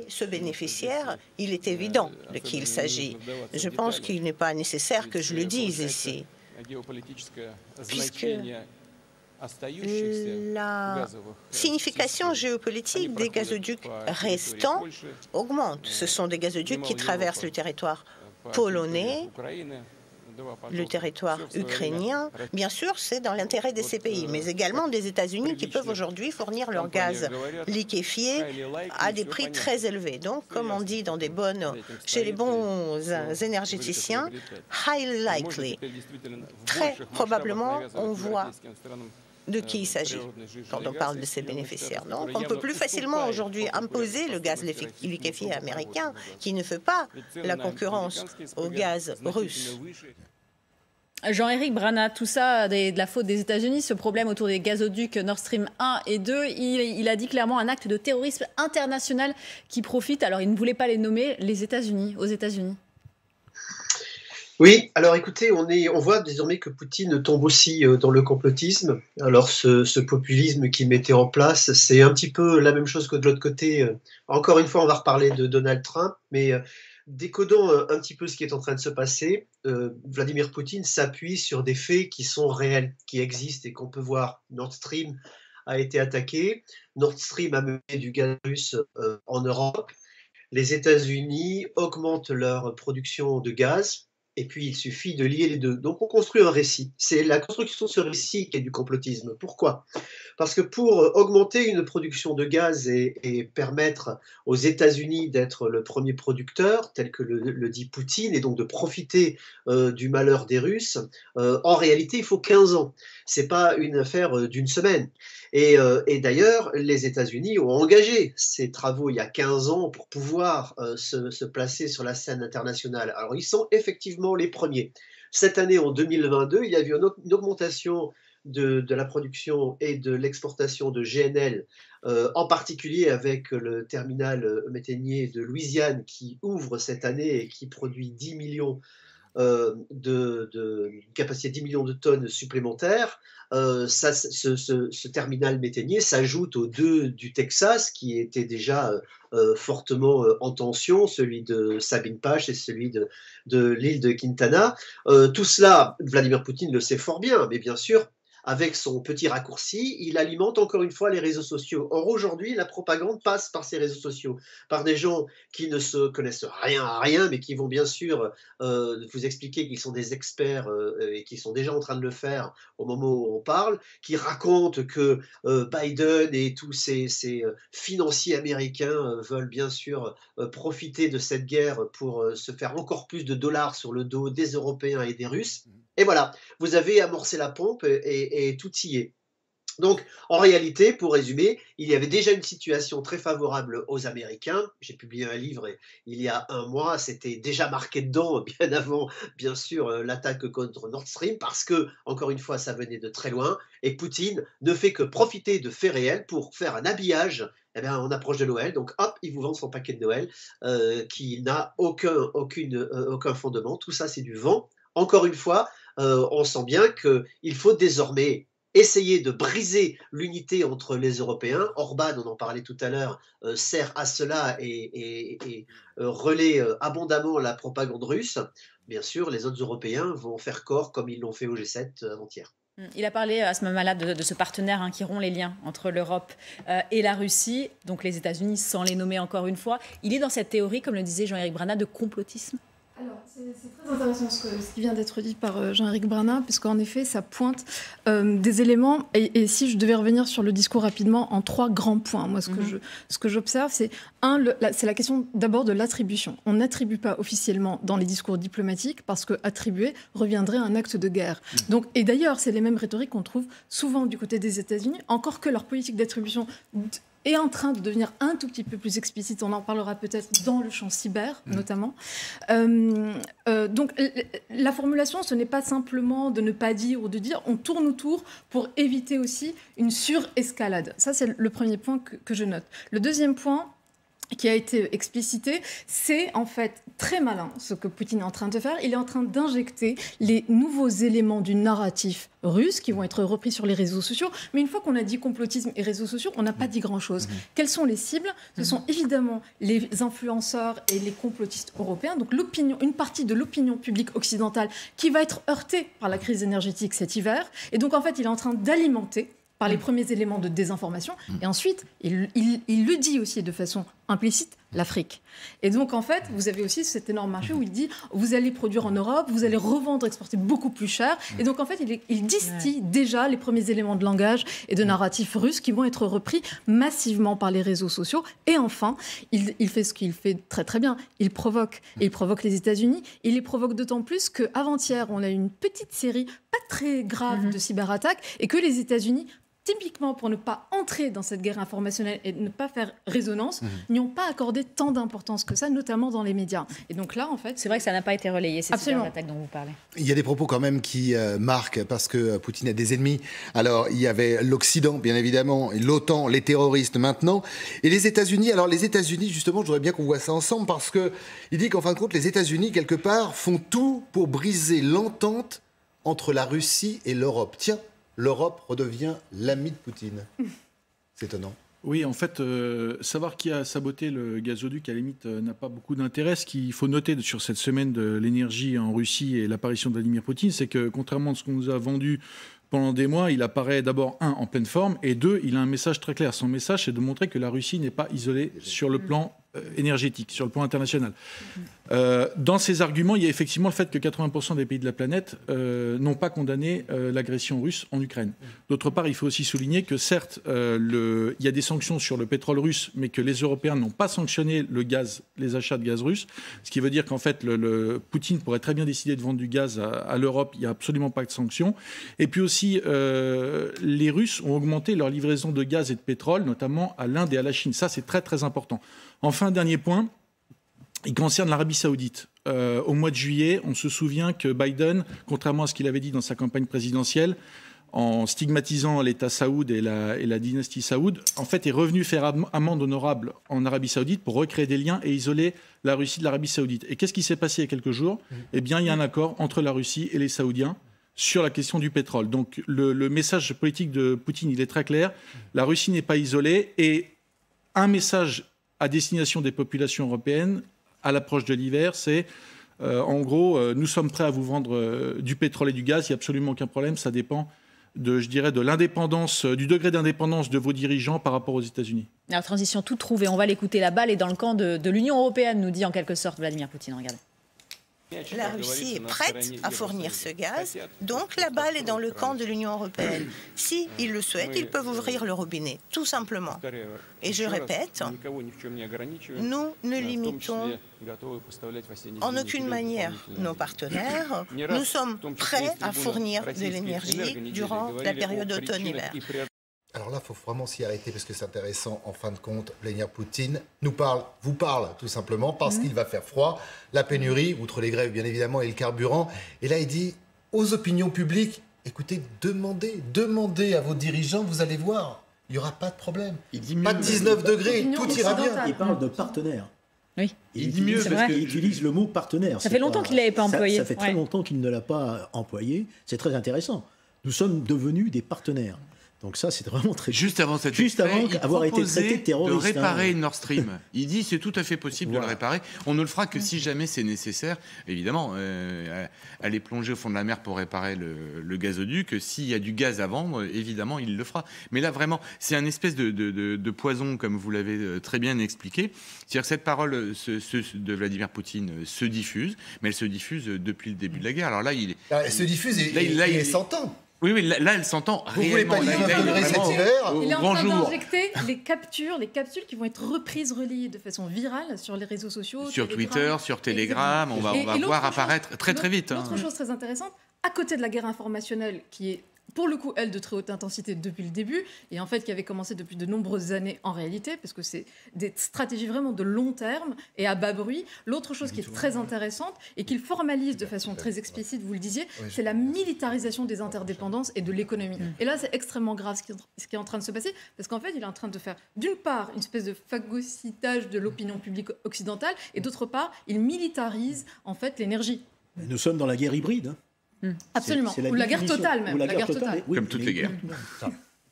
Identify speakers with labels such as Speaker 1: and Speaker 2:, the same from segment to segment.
Speaker 1: Ce bénéficiaire, il est évident de qui il s'agit. Je pense qu'il n'est pas nécessaire que je le dise ici, puisque la signification géopolitique des gazoducs restants augmente. Ce sont des gazoducs qui traversent le territoire polonais, le territoire ukrainien. Bien sûr, c'est dans l'intérêt de ces pays, mais également des États-Unis qui peuvent aujourd'hui fournir leur gaz liquéfié à des prix très élevés. Donc, comme on dit chez les bons énergéticiens, highly likely. Très probablement, on voit de qui il s'agit quand on parle de ces bénéficiaires. Donc, on peut plus facilement aujourd'hui imposer le gaz liquéfié américain qui ne fait pas la concurrence au gaz russe.
Speaker 2: Jean-Éric Brana, tout ça de la faute des États-Unis, ce problème autour des gazoducs Nord Stream 1 et 2, il a dit clairement un acte de terrorisme international qui profite, alors il ne voulait pas les nommer, aux États-Unis.
Speaker 3: Oui, alors écoutez, on voit désormais que Poutine tombe aussi dans le complotisme. Alors ce populisme qu'il mettait en place, c'est un petit peu la même chose que de l'autre côté. Encore une fois, on va reparler de Donald Trump, mais décodons un petit peu ce qui est en train de se passer. Vladimir Poutine s'appuie sur des faits qui sont réels, qui existent et qu'on peut voir. Nord Stream a été attaqué, Nord Stream a mené du gaz russe en Europe. Les États-Unis augmentent leur production de gaz. Et puis, il suffit de lier les deux. Donc, on construit un récit. C'est la construction de ce récit qui est du complotisme. Pourquoi? Parce que pour augmenter une production de gaz et permettre aux États-Unis d'être le premier producteur, tel que le dit Poutine, et donc de profiter du malheur des Russes, en réalité, il faut 15 ans. Ce n'est pas une affaire d'une semaine. Et d'ailleurs, les États-Unis ont engagé ces travaux il y a 15 ans pour pouvoir se placer sur la scène internationale. Alors, ils sont effectivement les premiers. Cette année, en 2022, il y a eu une augmentation de la production et de l'exportation de GNL, en particulier avec le terminal méthanier de Louisiane qui ouvre cette année et qui produit 10 millions de capacité de 10 millions de tonnes supplémentaires. Ce terminal méthanier s'ajoute aux deux du Texas qui étaient déjà fortement en tension, celui de Sabine Pash et celui de l'île de Quintana. Tout cela, Vladimir Poutine le sait fort bien, mais bien sûr, avec son petit raccourci, il alimente encore une fois les réseaux sociaux. Or, aujourd'hui, la propagande passe par ces réseaux sociaux, par des gens qui ne se connaissent rien à rien, mais qui vont bien sûr vous expliquer qu'ils sont des experts et qui sont déjà en train de le faire au moment où on parle, qui racontent que Biden et tous ces financiers américains veulent bien sûr profiter de cette guerre pour se faire encore plus de dollars sur le dos des Européens et des Russes. Et voilà, vous avez amorcé la pompe et tout y est. Donc, en réalité, pour résumer, il y avait déjà une situation très favorable aux Américains. J'ai publié un livre il y a un mois, c'était déjà marqué dedans, bien avant, bien sûr, l'attaque contre Nord Stream, parce que, encore une fois, ça venait de très loin, et Poutine ne fait que profiter de faits réels pour faire un habillage. Eh bien, on approche de Noël, donc hop, il vous vend son paquet de Noël qui n'a aucun fondement. Tout ça, c'est du vent. Encore une fois, on sent bien qu'il faut désormais essayer de briser l'unité entre les Européens. Orban, on en parlait tout à l'heure, sert à cela et relaie abondamment la propagande russe. Bien sûr, les autres Européens vont faire corps comme ils l'ont fait au G7 avant-hier.
Speaker 2: Il a parlé à ce moment-là de ce partenaire qui rompt les liens entre l'Europe et la Russie, donc les États-Unis, sans les nommer encore une fois. Il est dans cette théorie, comme le disait Jean-Éric Brana, de complotisme.
Speaker 4: Alors, c'est très intéressant ce qui vient d'être dit par Jean-Éric Brana, parce qu'en effet, ça pointe des éléments. Et si je devais revenir sur le discours rapidement, en 3 grands points, moi, ce que j'observe, c'est c'est la question d'abord de l'attribution. On n'attribue pas officiellement dans les discours diplomatiques, parce que attribuer reviendrait à un acte de guerre. Donc, et d'ailleurs, c'est les mêmes rhétoriques qu'on trouve souvent du côté des États-Unis, encore que leur politique d'attribution est en train de devenir un tout petit peu plus explicite. On en parlera peut-être dans le champ cyber, notamment. Donc, la formulation, ce n'est pas simplement de ne pas dire ou de dire, on tourne autour pour éviter aussi une surescalade. Ça, c'est le premier point que je note. Le deuxième point, qui a été explicité, c'est en fait très malin ce que Poutine est en train de faire. Il est en train d'injecter les nouveaux éléments du narratif russe qui vont être repris sur les réseaux sociaux. Mais une fois qu'on a dit complotisme et réseaux sociaux, on n'a pas dit grand-chose. Quelles sont les cibles? Ce sont évidemment les influenceurs et les complotistes européens, donc une partie de l'opinion publique occidentale qui va être heurtée par la crise énergétique cet hiver. Et donc en fait, il est en train d'alimenter par les premiers éléments de désinformation. Et ensuite, il le dit aussi de façon implicite, l'Afrique. Et donc, en fait, vous avez aussi cet énorme marché où il dit, vous allez produire en Europe, vous allez revendre, exporter beaucoup plus cher. Et donc, en fait, il distille déjà les premiers éléments de langage et de narratif russe qui vont être repris massivement par les réseaux sociaux. Et enfin, il fait ce qu'il fait très très bien. Il provoque. Et il provoque les États-Unis. Il les provoque d'autant plus qu'avant-hier, on a eu une petite série pas très grave de cyberattaques et que les États-Unis, typiquement pour ne pas entrer dans cette guerre informationnelle et ne pas faire résonance, n'y ont pas accordé tant d'importance que ça, notamment dans les médias. Et donc là, en fait...
Speaker 2: C'est vrai que ça n'a pas été relayé, ces cyberattaques dont vous parlez.
Speaker 5: Il y a des propos quand même qui marquent, parce que Poutine a des ennemis. Alors, il y avait l'Occident, bien évidemment, l'OTAN, les terroristes maintenant, et les États-Unis. Alors, les États-Unis, justement, je voudrais bien qu'on voit ça ensemble, parce qu'il dit qu'en fin de compte, les États-Unis, quelque part, font tout pour briser l'entente entre la Russie et l'Europe. Tiens, l'Europe redevient l'ami de Poutine. C'est étonnant.
Speaker 6: Oui, en fait, savoir qui a saboté le gazoduc, à la limite, n'a pas beaucoup d'intérêt. Ce qu'il faut noter sur cette semaine de l'énergie en Russie et l'apparition de Vladimir Poutine, c'est que, contrairement à ce qu'on nous a vendu pendant des mois, il apparaît d'abord, en pleine forme, et deux, il a un message très clair. Son message, c'est de montrer que la Russie n'est pas isolée sur le plan énergétique, sur le plan international. Dans ces arguments, il y a effectivement le fait que 80% des pays de la planète n'ont pas condamné l'agression russe en Ukraine. D'autre part, il faut aussi souligner que certes, il y a des sanctions sur le pétrole russe, mais que les Européens n'ont pas sanctionné le gaz, les achats de gaz russe, ce qui veut dire qu'en fait, Poutine pourrait très bien décider de vendre du gaz à l'Europe, il n'y a absolument pas de sanctions. Et puis aussi, les Russes ont augmenté leur livraison de gaz et de pétrole, notamment à l'Inde et à la Chine. Ça, c'est très très important. Enfin, dernier point, il concerne l'Arabie Saoudite. Au mois de juillet, on se souvient que Biden, contrairement à ce qu'il avait dit dans sa campagne présidentielle, en stigmatisant l'État saoud et la dynastie saoud, en fait, est revenu faire amende honorable en Arabie Saoudite pour recréer des liens et isoler la Russie de l'Arabie Saoudite. Et qu'est-ce qui s'est passé il y a quelques jours? Eh bien, il y a un accord entre la Russie et les Saoudiens sur la question du pétrole. Donc, le message politique de Poutine, il est très clair. La Russie n'est pas isolée, et un message à destination des populations européennes à l'approche de l'hiver, c'est en gros, nous sommes prêts à vous vendre du pétrole et du gaz, il n'y a absolument aucun problème, ça dépend de l'indépendance, du degré d'indépendance de vos dirigeants par rapport aux États-Unis.
Speaker 2: Alors, transition toute trouvée, on va l'écouter, la balle est dans le camp de l'Union européenne, nous dit en quelque sorte Vladimir Poutine, regardez.
Speaker 1: La Russie est prête à fournir ce gaz, donc la balle est dans le camp de l'Union européenne. Si ils le souhaitent, ils peuvent ouvrir le robinet, tout simplement. Et je répète, nous ne limitons en aucune manière nos partenaires. Nous sommes prêts à fournir de l'énergie durant la période d'automne-hiver.
Speaker 5: Alors là, il faut vraiment s'y arrêter parce que c'est intéressant. En fin de compte, Vladimir Poutine vous parle tout simplement parce qu'il va faire froid. La pénurie, outre les grèves bien évidemment, et le carburant. Et là, il dit aux opinions publiques, écoutez, demandez à vos dirigeants, vous allez voir, il n'y aura pas de problème. Il dit mieux, pas de 19 degrés, tout ira bien.
Speaker 7: Il parle de partenaires.
Speaker 2: Oui.
Speaker 7: Il dit mieux parce qu'il utilise le mot partenaire.
Speaker 2: Ça fait longtemps qu'il ne l'avait pas employé.
Speaker 7: Ça fait très longtemps qu'il ne l'a pas employé. C'est très intéressant. Nous sommes devenus des partenaires. Donc ça, c'est vraiment très...
Speaker 8: Juste avant
Speaker 7: avoir été traité de terroriste.
Speaker 8: De réparer Nord Stream. Il dit c'est tout à fait possible de le réparer. On ne le fera que si jamais c'est nécessaire. Évidemment, aller plonger au fond de la mer pour réparer le gazoduc. S'il y a du gaz à vendre, évidemment, il le fera. Mais là, vraiment, c'est un espèce de poison, comme vous l'avez très bien expliqué. C'est-à-dire que cette parole de Vladimir Poutine se diffuse, mais elle se diffuse depuis le début de la guerre. Alors là,
Speaker 5: elle se diffuse et il s'entend.
Speaker 8: Oui, là, elle s'entend réellement.
Speaker 5: Vous voulez pas 19 degrés cet hiver?
Speaker 4: Il est en train d'injecter les capsules qui vont être reprises, relayées de façon virale sur les réseaux sociaux.
Speaker 8: Sur Twitter, sur Telegram, on va voir apparaître très vite.
Speaker 4: L'autre chose très intéressante, à côté de la guerre informationnelle qui est pour le coup, elle, de très haute intensité depuis le début, et en fait qui avait commencé depuis de nombreuses années en réalité, parce que c'est des stratégies vraiment de long terme et à bas bruit. L'autre chose qui est très intéressante et qu'il formalise de façon très explicite, vous le disiez, c'est la militarisation des interdépendances et de l'économie. Et là, c'est extrêmement grave ce qui est en train de se passer, parce qu'en fait, il est en train de faire, d'une part, une espèce de phagocytage de l'opinion publique occidentale, et d'autre part, il militarise en fait l'énergie.
Speaker 7: Nous sommes dans la guerre hybride. Hein.
Speaker 4: Absolument, ou la guerre totale même.
Speaker 7: Ou la guerre totale. Oui,
Speaker 8: comme toutes les guerres.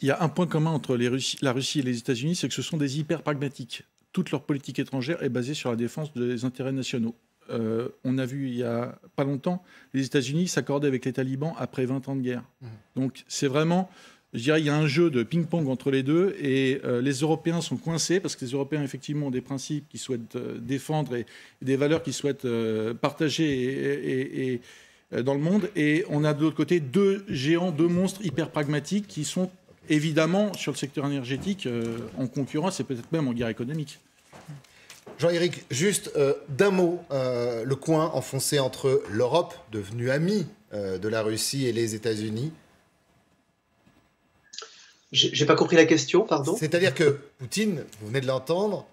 Speaker 6: Il y a un point commun entre la Russie et les États-Unis, c'est que ce sont des hyper pragmatiques. Toute leur politique étrangère est basée sur la défense des intérêts nationaux. On a vu il y a pas longtemps les États-Unis s'accorder avec les talibans après 20 ans de guerre. Donc c'est vraiment, je dirais, il y a un jeu de ping-pong entre les deux, et les Européens sont coincés parce que les Européens effectivement ont des principes qu'ils souhaitent défendre et des valeurs qu'ils souhaitent partager et dans le monde, et on a de l'autre côté deux géants, deux monstres hyper pragmatiques qui sont évidemment sur le secteur énergétique en concurrence et peut-être même en guerre économique.
Speaker 5: Jean-Éric, juste d'un mot, le coin enfoncé entre l'Europe, devenue amie de la Russie, et les États-Unis.
Speaker 3: J'ai pas compris la question, pardon.
Speaker 5: C'est-à-dire que Poutine, vous venez de l'entendre,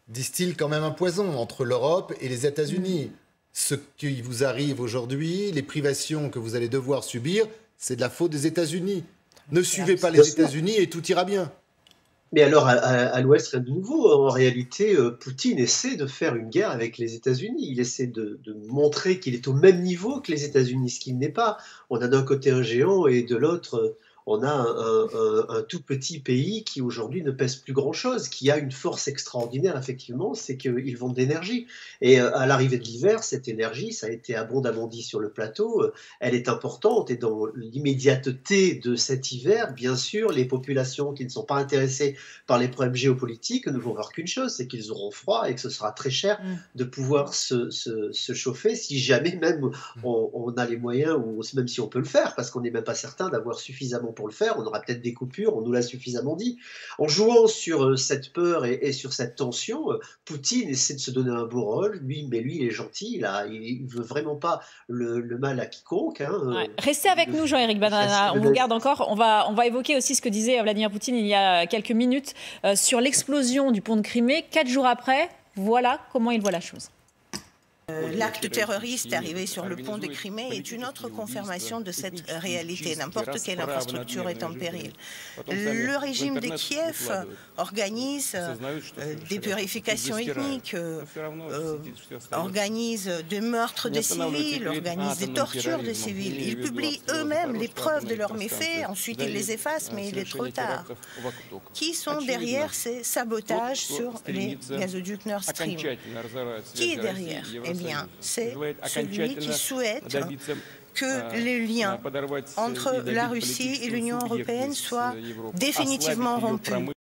Speaker 5: distille quand même un poison entre l'Europe et les États-Unis. Ce qui vous arrive aujourd'hui, les privations que vous allez devoir subir, c'est de la faute des États-Unis. Ne suivez pas les États-Unis et tout ira bien.
Speaker 3: Mais alors, à l'Ouest, rien de nouveau. En réalité, Poutine essaie de faire une guerre avec les États-Unis. Il essaie de montrer qu'il est au même niveau que les États-Unis, ce qu'il n'est pas. On a d'un côté un géant et de l'autre, on a un tout petit pays qui aujourd'hui ne pèse plus grand-chose, qui a une force extraordinaire, effectivement, c'est qu'ils vendent de l'énergie. Et à l'arrivée de l'hiver, cette énergie, ça a été abondamment dit sur le plateau, elle est importante. Et dans l'immédiateté de cet hiver, bien sûr, les populations qui ne sont pas intéressées par les problèmes géopolitiques ne vont voir qu'une chose, c'est qu'ils auront froid et que ce sera très cher de pouvoir se chauffer, si jamais même on a les moyens, ou même si on peut le faire, parce qu'on n'est même pas certain d'avoir suffisamment pour le faire, on aura peut-être des coupures, on nous l'a suffisamment dit. En jouant sur cette peur et sur cette tension, Poutine essaie de se donner un beau rôle, mais lui, il est gentil, il ne veut vraiment pas le mal à quiconque.
Speaker 2: Restez avec nous, Jean-Éric Brana, on vous garde encore. On va évoquer aussi ce que disait Vladimir Poutine il y a quelques minutes sur l'explosion du pont de Crimée. 4 jours après, voilà comment il voit la chose.
Speaker 1: L'acte terroriste arrivé sur le pont de Crimée est une autre confirmation de cette réalité. N'importe quelle infrastructure est en péril. Le régime de Kiev organise des purifications ethniques, organise des meurtres de civils, organise des tortures de civils. Ils publient eux-mêmes les preuves de leurs méfaits, ensuite ils les effacent, mais il est trop tard. Qui sont derrière ces sabotages sur les gazoducs Nord Stream? Qui est derrière? Eh bien, c'est celui qui souhaite que les liens entre la Russie et l'Union européenne soient définitivement rompus.